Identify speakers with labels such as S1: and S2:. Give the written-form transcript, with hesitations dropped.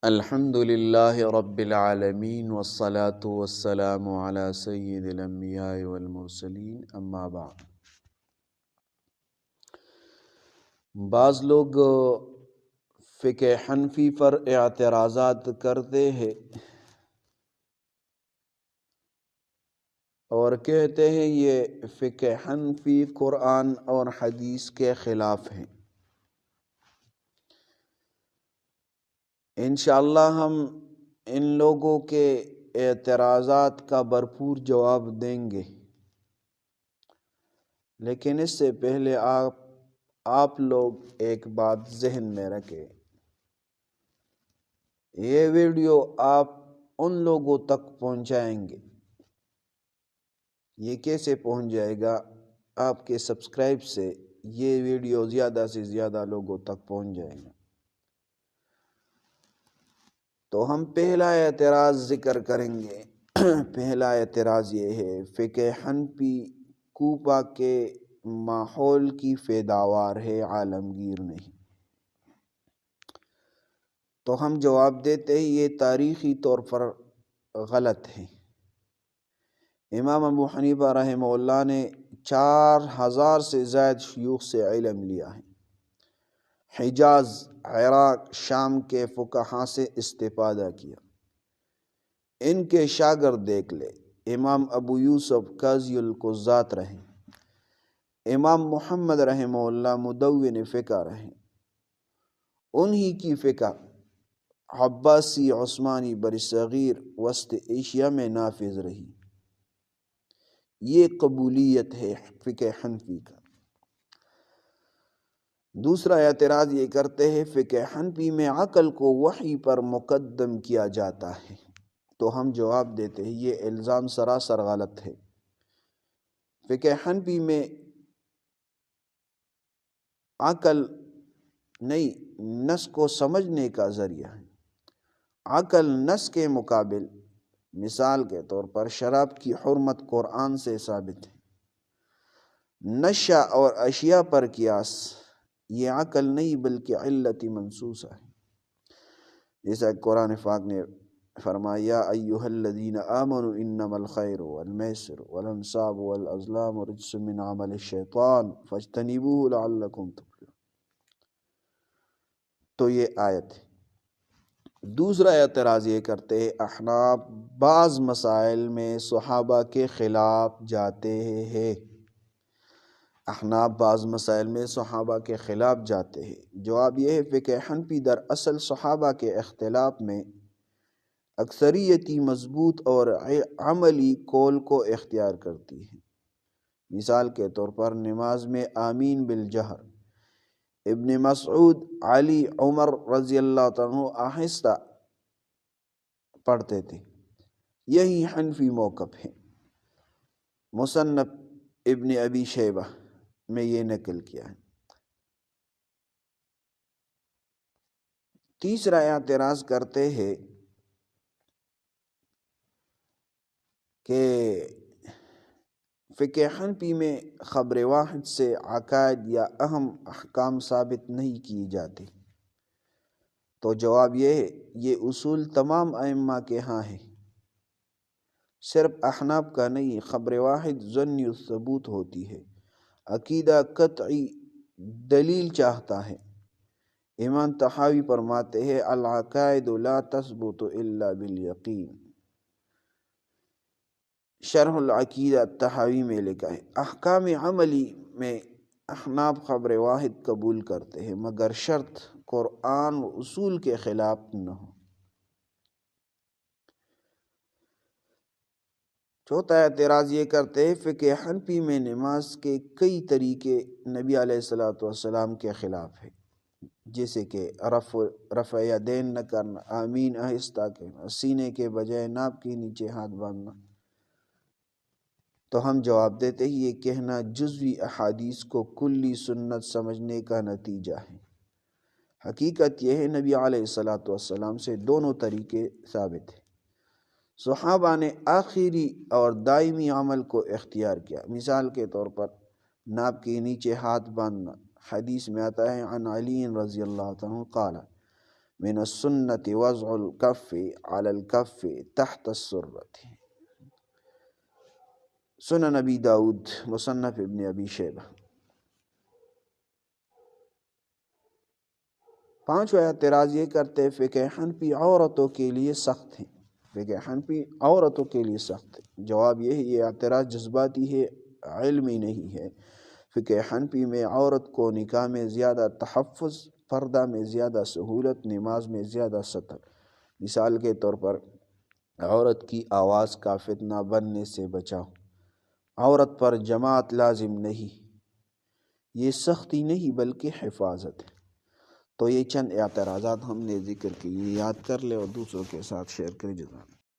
S1: الحمد للہ رب العالمین والصلاة والسلام علی سید الانبیاء والمرسلین اما بعد۔ بعض لوگ فقہ حنفی پر اعتراضات کرتے ہیں اور کہتے ہیں یہ فقہ حنفی قرآن اور حدیث کے خلاف ہیں۔ انشاءاللہ ہم ان لوگوں کے اعتراضات کا بھرپور جواب دیں گے، لیکن اس سے پہلے آپ لوگ ایک بات ذہن میں رکھیں۔ یہ ویڈیو آپ ان لوگوں تک پہنچائیں گے۔ یہ کیسے پہنچ جائے گا؟ آپ کے سبسکرائب سے یہ ویڈیو زیادہ سے زیادہ لوگوں تک پہنچ جائے گا۔ تو ہم پہلا اعتراض ذکر کریں گے۔ پہلا اعتراض یہ ہے، فقہ حنفی کوفہ کے ماحول کی پیداوار ہے، عالمگیر نہیں۔ تو ہم جواب دیتے ہیں یہ تاریخی طور پر غلط ہے۔ امام ابو حنیفہ رحمہ اللہ نے 4000 سے زائد شیوخ سے علم لیا ہے۔ حجاز، عراق، شام کے فقہاء سے استفادہ کیا۔ ان کے شاگرد دیکھ لے، امام ابو یوسف قاضی القضات رہے، امام محمد رحمہ اللہ مدون فقہ رہے۔ انہی کی فقہ عباسی، عثمانی، برصغیر، وسط ایشیا میں نافذ رہی۔ یہ قبولیت ہے فقہ حنفی کا۔ دوسرا اعتراض یہ کرتے ہیں فقہ حنفی میں عقل کو وحی پر مقدم کیا جاتا ہے۔ تو ہم جواب دیتے ہیں یہ الزام سراسر غلط ہے۔ فقہ حنفی میں عقل نہیں، نص کو سمجھنے کا ذریعہ ہے۔ عقل نص کے مقابل، مثال کے طور پر شراب کی حرمت قرآن سے ثابت ہے۔ نشہ اور اشیاء پر قیاس یہ عقل نہیں بلکہ علت منصوصہ ہے۔ جیسا قرآن پاک نے فرمایا، یا ایھا الذین آمنوا انما الخمر والمیسر والانصاب والازلام رجس من عمل الشیطان فاجتنبوہ لعلکم تفلحون۔ تو یہ آیت ہے۔ دوسرا اعتراض یہ کرتے ہیں احناف بعض مسائل میں صحابہ کے خلاف جاتے ہیں۔ احناف بعض مسائل میں صحابہ کے خلاف جاتے ہیں۔ جواب یہ ہے فقہ حنفی در اصل صحابہ کے اختلاف میں اکثریتی مضبوط اور عملی قول کو اختیار کرتی ہے۔ مثال کے طور پر نماز میں آمین بالجہر، ابن مسعود، علی، عمر رضی اللہ عنہ آہستہ پڑھتے تھے۔ یہی حنفی موقف ہے۔ مصنف ابن ابی شیبہ میں یہ نقل کیا ہے۔ تیسرا اعتراض کرتے ہیں کہ فقہ حنفی میں خبر واحد سے عقائد یا اہم احکام ثابت نہیں کیے جاتے۔ تو جواب یہ ہے یہ اصول تمام ائمہ کے ہاں ہے، صرف احناف کا نہیں۔ خبر واحد ظنی الثبوت ہوتی ہے، عقیدہ قطعی دلیل چاہتا ہے۔ امام طحاوی فرماتے ہیں العقائد لا تثبت الا بالیقین۔ شرح العقیدہ طحاوی میں لکھا ہے احکام عملی میں احناف خبر واحد قبول کرتے ہیں مگر شرط قرآن و اصول کے خلاف نہ ہو۔ چوتھا اعتراض یہ کرتے ہیں فقہ حنفی میں نماز کے کئی طریقے نبی علیہ السلام کے خلاف ہے، جیسے کہ رفع یدین نہ کرنا، آمین آہستہ کہنا، سینے کے بجائے ناپ کے نیچے ہاتھ باندھنا۔ تو ہم جواب دیتے ہیں یہ کہنا جزوی احادیث کو کلی سنت سمجھنے کا نتیجہ ہے۔ حقیقت یہ ہے نبی علیہ السلام سے دونوں طریقے ثابت ہیں۔ صحابہ نے آخری اور دائمی عمل کو اختیار کیا۔ مثال کے طور پر ناپ کے نیچے ہاتھ باندھنا، حدیث میں آتا ہے عن علی رضی اللہ عنہ قال من السنت وضع الکف علی الکف تحت السرۃ۔ سنن نبی داؤد، مصنف ابن ابی شیبہ۔ پانچواں اعتراض یہ کرتے فقہ حنفی عورتوں کے لیے سخت ہے، فقہ حنفی عورتوں کے لیے سخت ہے۔ جواب یہ ہے یہ اعتراض جذباتی ہے، علمی نہیں ہے۔ فقہ حنفی میں عورت کو نکاح میں زیادہ تحفظ، پردہ میں زیادہ سہولت، نماز میں زیادہ ستر۔ مثال کے طور پر عورت کی آواز کا فتنہ بننے سے بچاؤ، عورت پر جماعت لازم نہیں، یہ سختی نہیں بلکہ حفاظت ہے۔ تو یہ چند اعتراضات ہم نے ذکر کی، یہ یاد کر لے اور دوسروں کے ساتھ شیئر کریں۔ جزاک اللہ۔